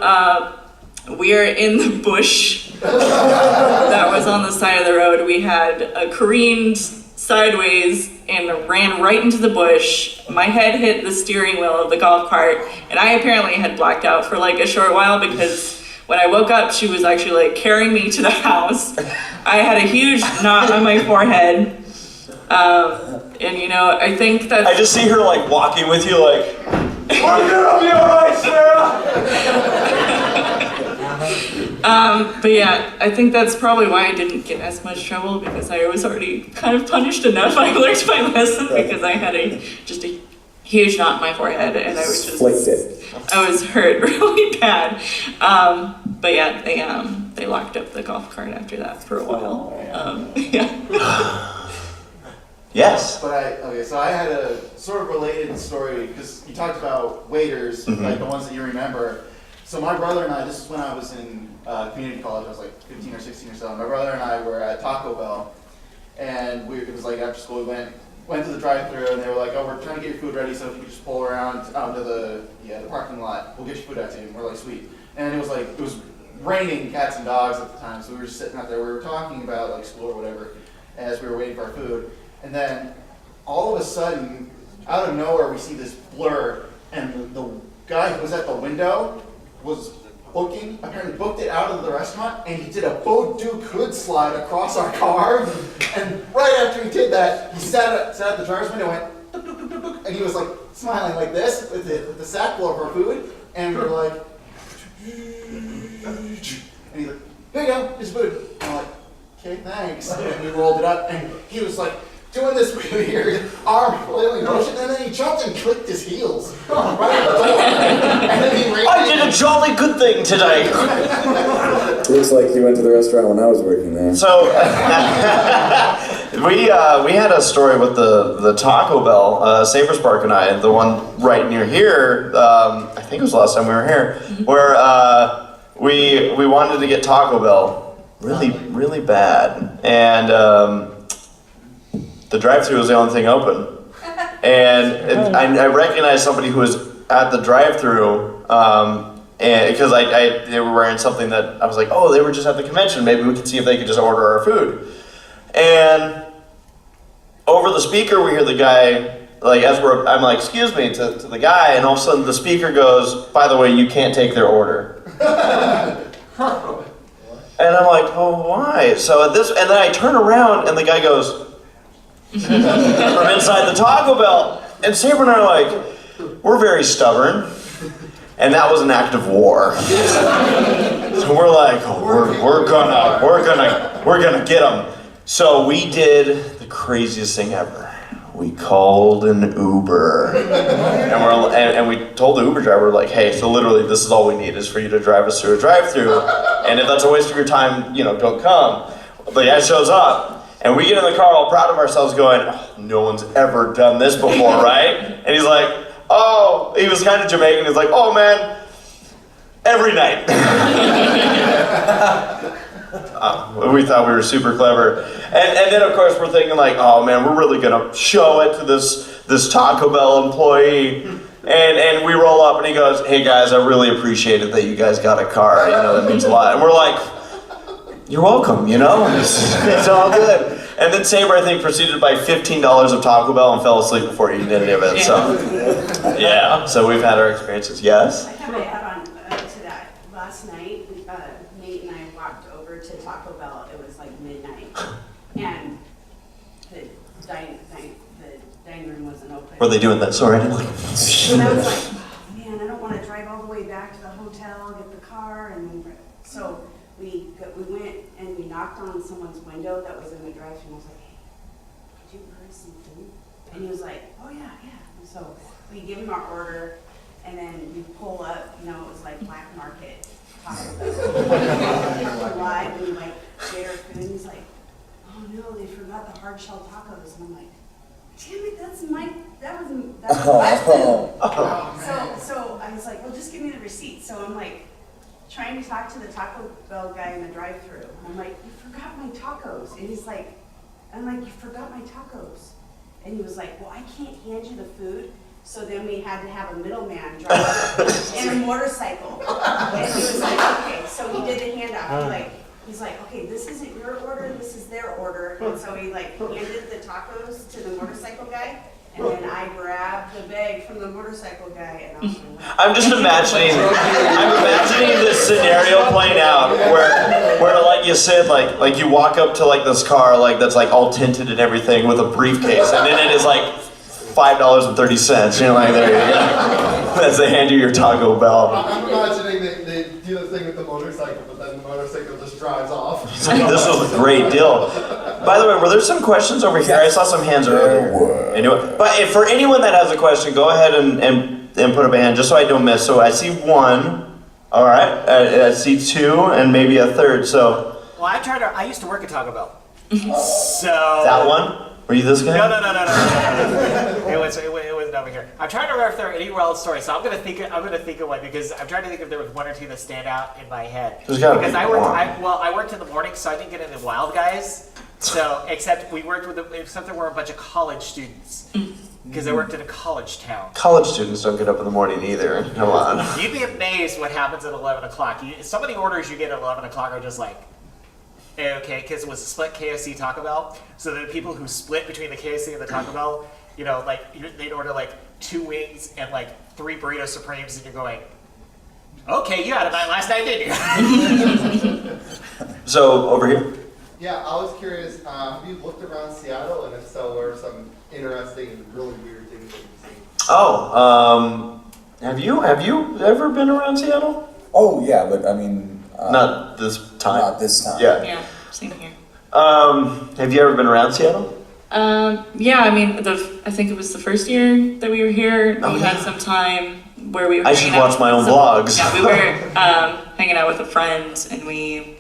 B: we're in the bush that was on the side of the road. We had careened sideways and ran right into the bush. My head hit the steering wheel of the golf cart, and I apparently had blacked out for like a short while, because when I woke up, she was actually like carrying me to the house. I had a huge knot on my forehead. And I think that
A: I just see her like walking with you like, I'm gonna be alright, Sarah!
B: But yeah, I think that's probably why I didn't get as much trouble, because I was already kind of punished enough. I learned my lesson because I had just a huge knot in my forehead, and I was I was hurt really bad. But yeah, they locked up the golf cart after that for a while. Yeah.
A: Yes.
G: But so I had a sort of related story, because you talked about waiters, like the ones that you remember. So my brother and I, this is when I was in community college, I was like 15 or 16 or so. My brother and I were at Taco Bell, and it was like after school, we went to the drive-thru, and they were like, oh, we're trying to get your food ready, so if you could just pull around to the parking lot, we'll get your food out to you. And we're like, sweet. And it was raining cats and dogs at the time, so we were just sitting out there, we were talking about like school or whatever, as we were waiting for our food. And then all of a sudden, out of nowhere, we see this blur, and the guy who was at the window was apparently booked it out of the restaurant, and he did a Bo Duke hood slide across our car. And right after he did that, he sat at the driver's window and went, duk, duk, duk, duk, duk, and he was like smiling like this with the sack full of our food, and we were like, and he's like, here you go, here's food. And I'm like, okay, thanks. And we rolled it up, and he was like doing this weird arm flailing motion, and then he jumped and clicked his heels right at the door. And then he ran.
A: I did a jolly good thing today.
D: Looks like you went to the restaurant when I was working there.
A: So we had a story with the Taco Bell, Sabres Park and I, the one right near here. I think it was the last time we were here, where we wanted to get Taco Bell really bad, and the drive-thru was the only thing open. And I recognized somebody who was at the drive-thru, and because they were wearing something that I was like, oh, they were just at the convention. Maybe we could see if they could just order our food. And over the speaker, we hear the guy, like I'm like, excuse me, to the guy, and all of a sudden the speaker goes, by the way, you can't take their order. And I'm like, oh, why? So and then I turn around, and the guy goes, from inside the Taco Bell. And Saber and I are like, we're very stubborn. And that was an act of war. So we're like, oh, we're gonna get them. So we did the craziest thing ever. We called an Uber. And we told the Uber driver, like, hey, so literally this is all we need is for you to drive us through a drive-thru. And if that's a waste of your time, don't come. But the guy shows up. And we get in the car all proud of ourselves going, oh, no one's ever done this before, right? And he's like, oh, he was kind of Jamaican. He's like, oh man, every night. We thought we were super clever. And then of course we're thinking like, oh man, we're really gonna show it to this Taco Bell employee. And we roll up and he goes, hey guys, I really appreciate it that you guys got a car. That means a lot. And we're like, you're welcome, it's all good. And then Saber, I think, proceeded to buy $15 of Taco Bell and fell asleep before eating any of it. So, yeah. So we've had our experiences. Yes?
N: I have to add on to that. Last night, Nate and I walked over to Taco Bell. It was like midnight, and the dining room wasn't open.
A: Were they doing that? Sorry.
N: And I was like, oh, man, I don't want to drive all the way back to the hotel, get the car, and so. We went and we knocked on someone's window that was in the drive-thru, and I was like, hey, could you order some food? And he was like, oh yeah, yeah. And so we give him our order, and then we pull up, you know, it was like black market Taco Bell. Live, and we like get our food, and he's like, oh no, they forgot the hard shell tacos. And I'm like, damn it, that was my question. So I was like, well, just give me the receipt. So I'm like, trying to talk to the Taco Bell guy in the drive-thru. And I'm like, you forgot my tacos. And he's like, I'm like, you forgot my tacos. And he was like, well, I can't hand you the food. So then we had to have a middleman drive in a motorcycle. And he was like, okay. So he did the handoff. He's like, okay, this isn't your order, this is their order. And so he like handed the tacos to the motorcycle guy. And then I grabbed the bag from the motorcycle guy and I was like,
A: I'm imagining this scenario playing out where like you said, like you walk up to like this car like that's like all tinted and everything with a briefcase, and then it is like $5.30. You're like, there you go. As they hand you your Taco Bell.
L: I'm imagining they do the thing with the motorcycle, but then the motorcycle just drives off.
A: This was a great deal. By the way, were there some questions over here? I saw some hands earlier. Anyway, but if for anyone that has a question, go ahead and put up a hand just so I don't miss. So I see one. All right. I see two and maybe a third. So.
E: Well, I used to work at Taco Bell. So.
A: That one? Were you this guy?
E: No. It wasn't over here. I'm trying to remember if there are any wild stories. So I'm gonna think of one because I'm trying to think if there was one or two that stand out in my head. Because I worked in the morning, so I didn't get into wild guys. So except there were a bunch of college students because I worked in a college town.
A: College students don't get up in the morning either. Come on.
E: You'd be amazed what happens at 11 o'clock. Some of the orders you get at 11 o'clock are just like. Okay, because it was a split KFC Taco Bell. So the people who split between the KFC and the Taco Bell, you know, like they'd order like 2 wings and like 3 burrito supremes, and you're going, okay, you had a night last night, didn't you?
A: So over here.
L: Yeah, I was curious. Have you looked around Seattle, and if so, what are some interesting and really weird things that you've seen?
A: Oh, have you ever been around Seattle?
D: Oh yeah, but I mean.
A: Not this time.
D: Not this time.
B: Yeah, same here.
A: Have you ever been around Seattle?
B: Yeah, I mean, I think it was the first year that we were here. We had some time where we were
A: I should watch my own vlogs.
B: Yeah, we were hanging out with a friend, and we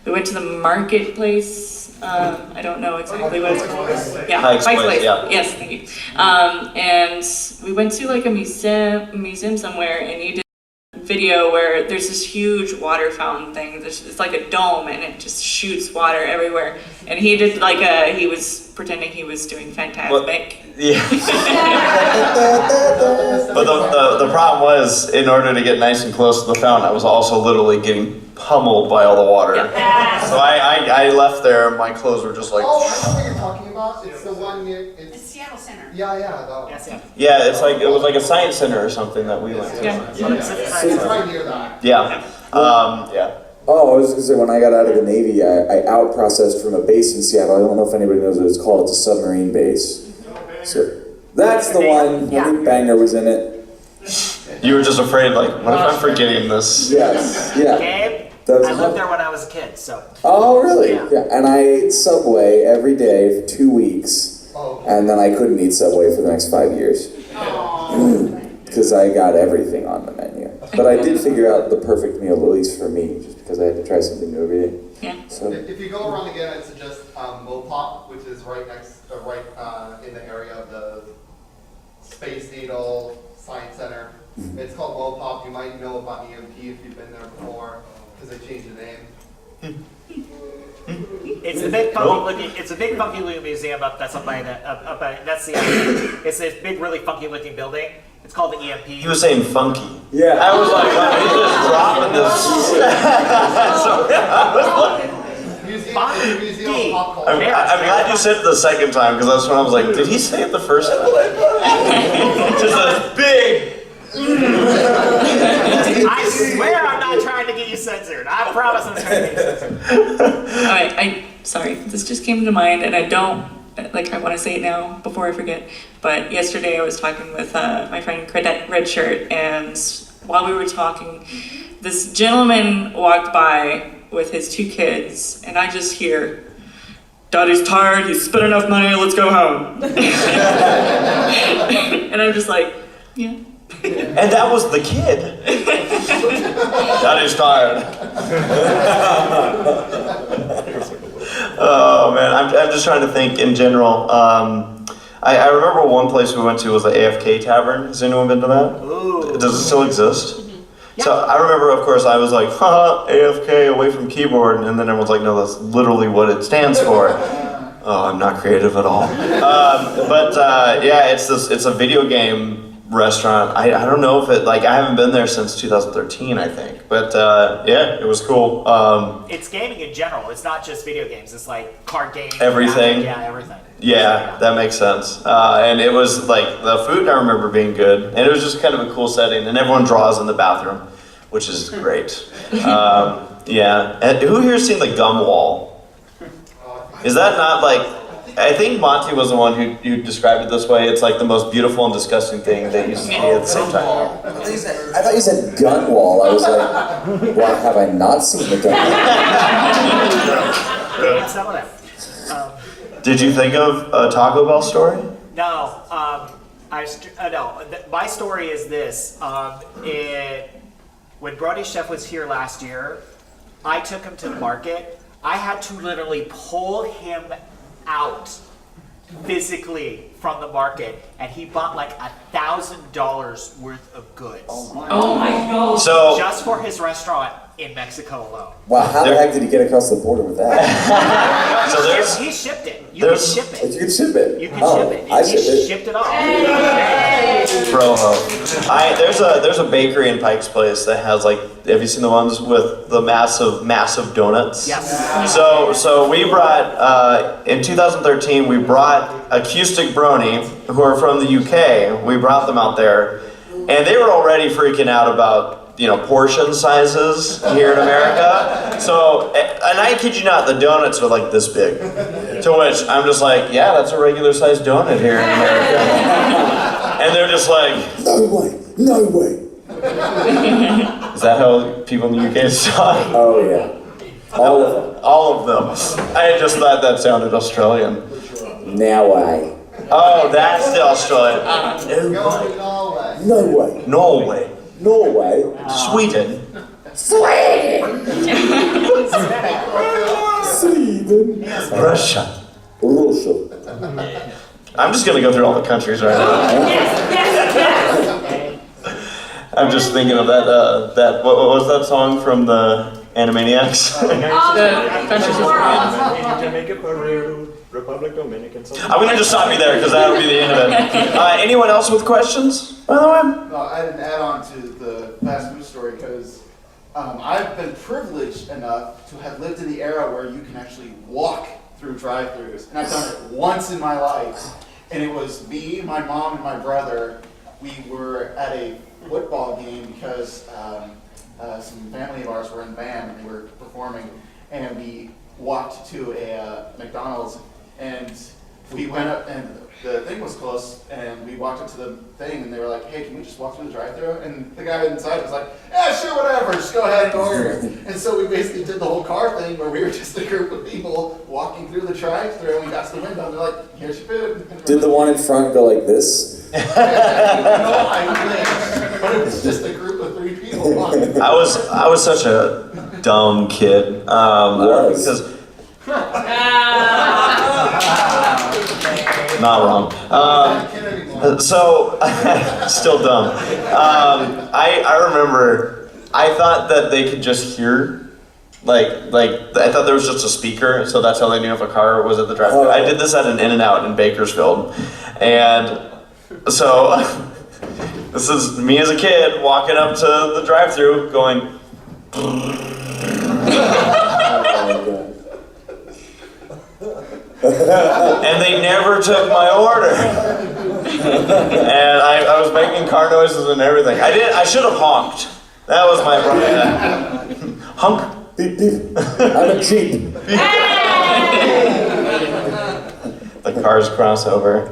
B: went to the marketplace. I don't know exactly what it's called. Yeah, Pike's Place. Yeah. Yes, thank you. And we went to like a museum somewhere, and you did video where there's this huge water fountain thing. It's like a dome and it just shoots water everywhere. And he did he was pretending he was doing Fantasmic.
A: Yeah. But the problem was, in order to get nice and close to the fountain, I was also literally getting pummeled by all the water.
B: Yeah.
A: So I left there, my clothes were just like.
L: Oh, I know what you're talking about. It's the one near.
N: it's Seattle Center.
L: Yeah, that one.
E: Yes, yeah.
A: Yeah, it was like a science center or something that we went to.
B: Yeah.
L: It's right near that.
A: Yeah. Yeah.
D: Oh, I was going to say, when I got out of the Navy, I out-processed from a base in Seattle. I don't know if anybody knows what it's called. It's a submarine base. So, that's the one.
N: Yeah.
D: Nick Banger was in it.
A: You were just afraid, like, what if I'm forgetting this?
D: Yes, yeah.
E: Gabe, I lived there when I was a kid, so.
D: Oh, really?
E: Yeah.
D: And I ate Subway every day for 2 weeks. And then I couldn't eat Subway for the next 5 years. Because I got everything on the menu. But I did figure out the perfect meal, at least for me, just because I had to try something new every day.
B: Yeah.
D: So.
L: If you go around again, I'd suggest Mopop, which is right in the area of the Space Needle Science Center. It's called Mopop. You might know about EMP if you've been there before, because they changed the name.
E: It's a big funky looking museum that's it's this big, really funky looking building. It's called the EMP.
A: He was saying funky.
D: Yeah.
A: I was like, wow, he's just dropping this.
L: Museum of Pop Culture.
A: I'm glad you said it the second time, because that's when I was like, did he say it the first time? Just a big.
E: I swear I'm not trying to get you censored. I promise I'm trying to get you censored.
B: Alright, sorry, this just came to mind, and I want to say it now before I forget, but yesterday I was talking with my friend Credette Redshirt, and while we were talking, this gentleman walked by with his 2 kids, and I just hear, Daddy's tired, he's spent enough money, let's go home. And I'm just like, yeah.
A: And that was the kid. Daddy's tired. Oh man, I'm just trying to think in general. I remember one place we went to was the AFK Tavern. Has anyone been to that?
E: Ooh.
A: Does it still exist? So I remember, of course, I was like, haha, AFK, away from keyboard, and then everyone's like, no, that's literally what it stands for. Oh, I'm not creative at all. Yeah, it's a video game restaurant. I don't know if it, I haven't been there since 2013, I think. But yeah, it was cool.
E: It's gaming in general. It's not just video games. It's like card games.
A: Everything.
E: Yeah, everything.
A: Yeah, that makes sense. And it was the food I remember being good, and it was just kind of a cool setting, and everyone draws in the bathroom, which is great. Yeah, and who here's seen the gum wall? Is that not I think Monty was the one who described it this way. It's the most beautiful and disgusting thing that you see at the same time.
D: I thought you said gun wall. I was like, why have I not seen the gun wall?
E: Some of them.
A: Did you think of a Taco Bell story?
E: No, my story is this. When Brody Chef was here last year, I took him to the market. I had to literally pull him out physically from the market, and he bought $1,000 worth of goods.
F: Oh my God.
A: So
E: just for his restaurant in Mexico alone.
D: Wow, how the heck did he get across the border with that?
E: He shipped it. You can ship it.
D: You can ship it?
E: You can
D: Oh,
E: ship it.
D: I
E: He
D: shipped it.
E: shipped it off.
A: Promo. There's a bakery in Pike's Place that has have you seen the ones with the massive donuts?
E: Yes.
A: So we brought in 2013 we brought Acoustic Brony, who are from the UK. We brought them out there, and they were already freaking out about portion sizes here in America. So, and I kid you not, the donuts are this big. To which I'm just like, yeah, that's a regular sized donut here in America. And they're just like,
D: no way.
A: Is that how people in the UK talk?
D: Oh yeah.
A: All of them. I just thought that sounded Australian.
D: Now way.
A: Oh, that's the Australian.
D: No way.
A: Norway.
D: Norway.
A: Sweden.
D: Sweden.
A: Russia. I'm just gonna go through all the countries right now. I'm just thinking of that what was that song from the Animaniacs?
H: Jamaica, Peru, Republic Dominican.
A: I'm gonna just stop you there because that'll be the end of it. Anyone else with questions, by the way?
G: No, I had an add-on to the fast food story because I've been privileged enough to have lived in the era where you can actually walk through drive-thrus, and I've done it once in my life. And it was me, my mom, and my brother. We were at a football game because some family of ours were in the band and they were performing, and we walked to a McDonald's, and we went up and the thing was close, and we walked up to the thing and they were like, hey, can we just walk through the drive-thru? And the guy inside was like, yeah, sure, whatever, just go ahead and order. And so we basically did the whole car thing where we were just a group of people walking through the drive-thru, and we got to the window and they're like, here's your food.
D: Did the one in front go like this?
G: No, I wish, but it was just a group of 3 people walking.
A: I was such a dumb kid. Because not wrong. So still dumb. I remember I thought that they could just hear. I thought there was just a speaker, so that's how they knew if a car was at the drive-thru. I did this at an In-N-Out in Bakersfield, and so this is me as a kid walking up to the drive-thru, going. And they never took my order. And I was making car noises and everything. I should have honked. That was my problem. Honk.
D: Beep, beep. I'm a Jeep.
A: The cars cross over.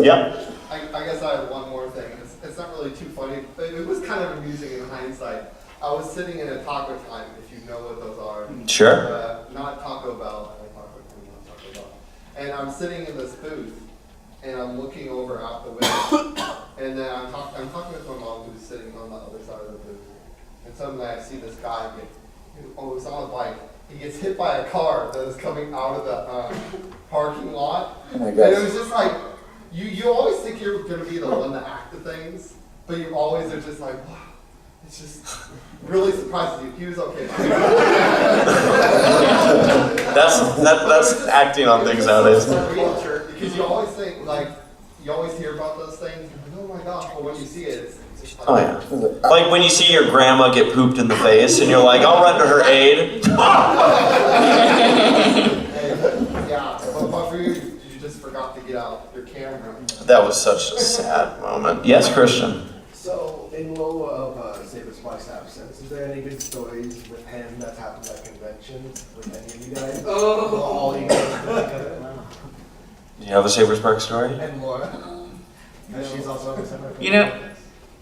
A: Yep.
L: I guess I have one more thing. It's not really too funny, but it was kind of amusing in hindsight. I was sitting in a Taco Time, if you know what those are.
A: Sure.
L: Not Taco Bell. I'm sitting in this booth, and I'm looking over out the window, and then I'm talking with my mom who's sitting on the other side of the booth, and suddenly I see this guy he's on a bike. He gets hit by a car that is coming out of the parking lot,
D: Oh my
L: and
D: gosh.
L: it was just like, you always think you're going to be the one to act the things, but you always are just like, wow, it's just really surprises you. He was okay.
A: That's acting on things nowadays.
L: Because you always think, like, you always hear about those things, and you're like, oh my gosh, but when you see it, it's just like,
A: Oh yeah. Like when you see your grandma get pooped in the face and you're like, I'll run to her aid.
L: yeah, but for you, you just forgot to get out your camera.
A: That was such a sad moment. Yes, Christian.
O: So, in lieu of Saber's Spice absence, is there any good stories with him that's happened at conventions with any of you guys?
F: Oh.
O: All you guys put together?
A: Do you have a Saber Spark story?
O: And Laura? She's also a similar.
B: You know,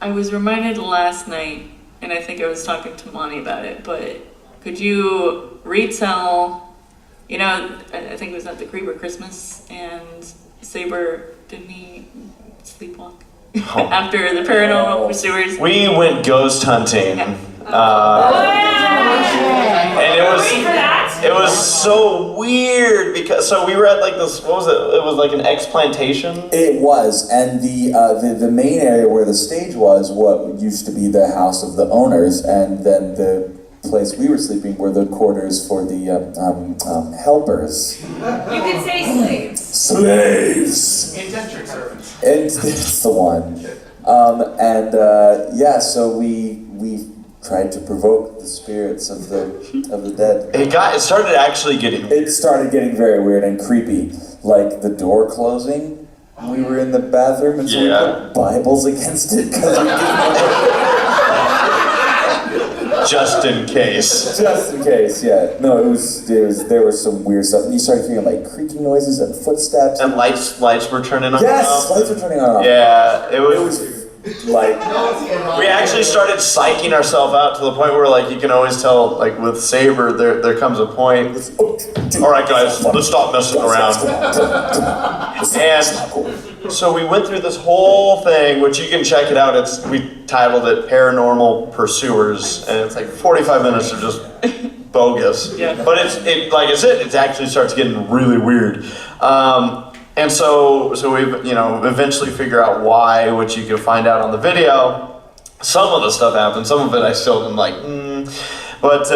B: I was reminded last night, and I think I was talking to Monty about it, but could you retell, you know, I think it was at the Creeper Christmas, and Saber, didn't he sleepwalk? After the paranormal pursuers?
A: We went ghost hunting. And it was so weird because we were at like this, what was it? It was like an explantation.
D: It was, and the main area where the stage was what used to be the house of the owners, and then the place we were sleeping were the quarters for the helpers.
F: You could say slaves.
D: Slaves.
E: Indentured servants.
D: It's the one. Yeah, so we tried to provoke the spirits of the dead.
A: It started actually getting.
D: It started getting very weird and creepy, like the door closing. We were in the bathroom, and so we put Bibles against it because we didn't.
A: Just in case.
D: Just in case, yeah. No, it was there was some weird stuff, and you started hearing like creaking noises and footsteps.
A: And lights were turning on.
D: Yes, lights were turning on.
A: Yeah, it was
D: like
A: we actually started psyching ourselves out to the point where like you can always tell like with Saber there comes a point. All right, guys, let's stop messing around. And so we went through this whole thing, which you can check it out. We titled it Paranormal Pursuers, and it's like 45 minutes of just bogus.
B: Yeah.
A: But it actually starts getting really weird. And so we eventually figure out why, which you can find out on the video. Some of the stuff happened, some of it I still am like, But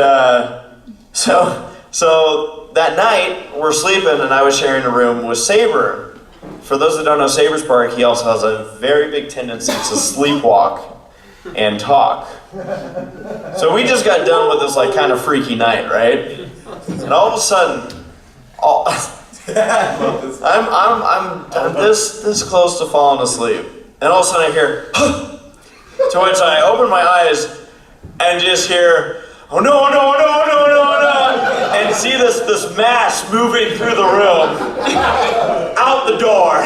A: so that night we're sleeping, and I was sharing a room with Saber. For those that don't know Saber Spark, he also has a very big tendency to sleepwalk and talk. So we just got done with this like kind of freaky night, right? And all of a sudden, I'm this close to falling asleep, and all of a sudden I hear, to which I open my eyes and just hear, oh no, no, no, no, no, no, and see this mass moving through the room, out the door.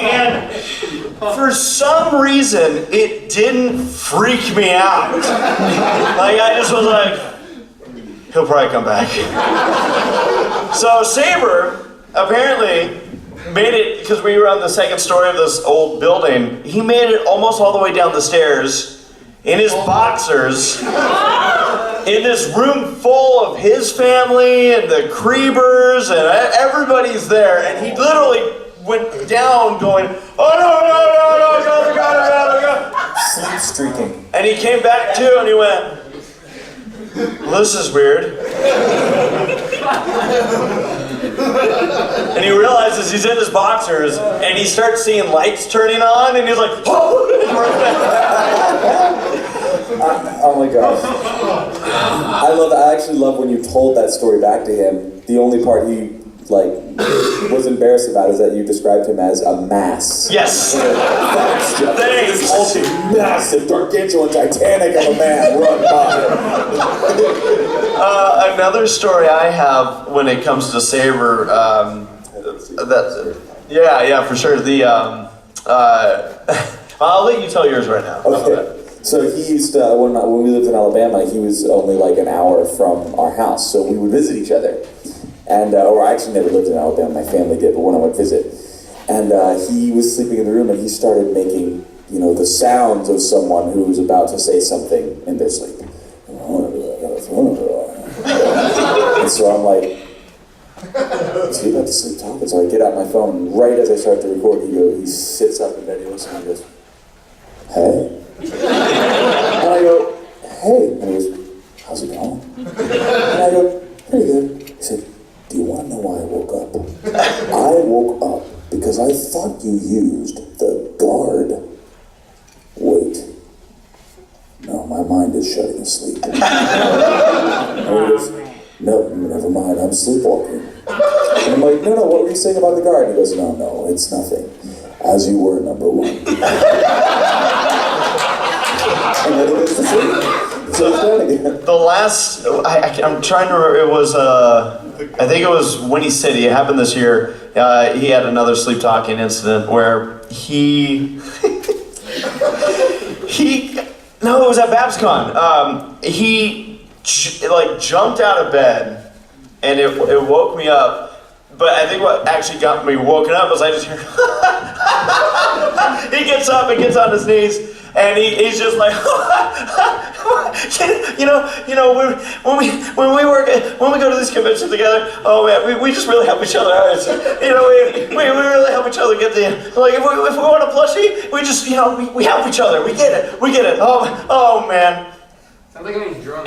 A: And for some reason, it didn't freak me out. Like, I just was like, he'll probably come back. So Saber apparently made it, because we were on the second story of this old building, he made it almost all the way down the stairs in his boxers, in this room full of his family and the Creebers, and everybody's there, and he literally went down going, oh no, no, no, no, God.
D: sleep streaking.
A: And he came back too, and he went, well, this is weird. And he realizes he's in his boxers, and he starts seeing lights turning on, and he's like, oh!
D: Oh my gosh. I actually love when you told that story back to him. The only part he was embarrassed about is that you described him as a mass.
A: Yes.
D: Thanks, Jeff.
A: Thanks.
D: This whole massive, gargantuan, titanic of a man run by.
A: Another story I have when it comes to Saber, yeah, for sure. I'll let you tell yours right now.
D: Okay. So he used to, when we lived in Alabama, he was only like an hour from our house, so we would visit each other. And, or I actually never lived in Alabama, my family did, but when I would visit. And he was sleeping in the room and he started making, you know, the sounds of someone who was about to say something in their sleep. And so I'm like, is he about to sleep talking? So I get out my phone, and right as I start to record, he sits up in bed, he looks at me and goes, hey. And I go, hey. And he goes, how's it going? And I go, pretty good. He said, do you want to know why I woke up? I woke up because I thought you used the guard. Wait. No, my mind is shutting asleep. And he goes, no, never mind, I'm sleepwalking. And I'm like, no, what were you saying about the guard? And he goes, no, it's nothing. As you were, number one. And then he goes to sleep. So it's done again.
A: The last, I'm trying to remember, it was, I think it was Winnie City, it happened this year. He had another sleep talking incident where no, it was at BabsCon. He jumped out of bed and it woke me up. But I think what actually got me woken up was I just hear, he gets up and gets on his knees and he's just like, when we go to these conventions together, oh man, we just really help each other out. We really help each other get the, like if we want a plushie, we just, we help each other, we get it. Oh man.
K: Sounds like I'm getting drunk.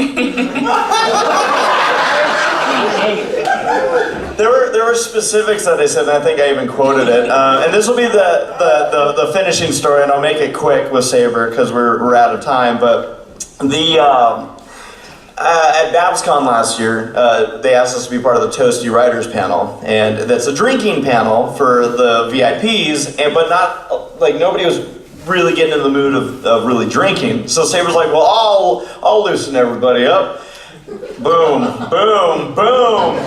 A: There were specifics that they said, and I think I even quoted it. And this will be the finishing story, and I'll make it quick with Saber because we're out of time. But at BabsCon last year, they asked us to be part of the Toasty Writers panel, and that's a drinking panel for the VIPs, but not like nobody was really getting in the mood of really drinking. So Saber's like, well, I'll loosen everybody up. Boom, boom, boom.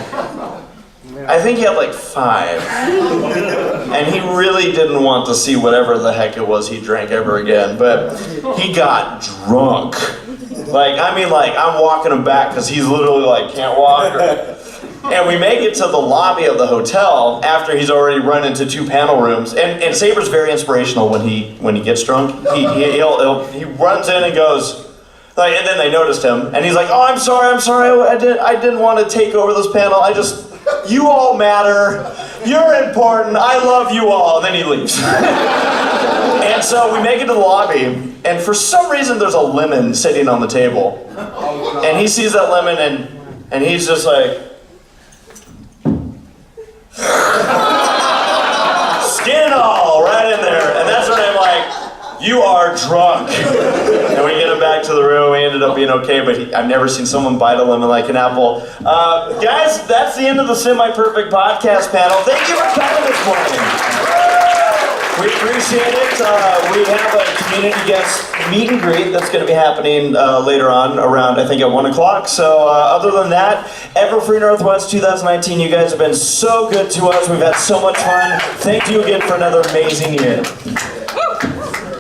A: I think he had like 5. And he really didn't want to see whatever the heck it was he drank ever again, but he got drunk. I'm walking him back because he's literally can't walk. And we make it to the lobby of the hotel after he's already run into 2 panel rooms. And Saber's very inspirational when he gets drunk. He runs in and goes, and then they noticed him, and he's like, "Oh, I'm sorry. I didn't want to take over this panel. You all matter. You're important. I love you all." And then he leaves. And so we make it to the lobby, and for some reason there's a lemon sitting on the table, and he sees that lemon, and he's just like, skin and all, right in there. And that's when I'm like, you are drunk. And we get him back to the room. We ended up being okay, but I've never seen someone bite a lemon like an apple. Guys, that's the end of the Semi-Perfect podcast panel. Thank you for coming this morning. We appreciate it. We have a community guest meet and greet that's going to be happening later on around, I think, at 1 o'clock. So other than that, Everfree Northwest 2019, you guys have been so good to us. We've had so much fun. Thank you again for another amazing year.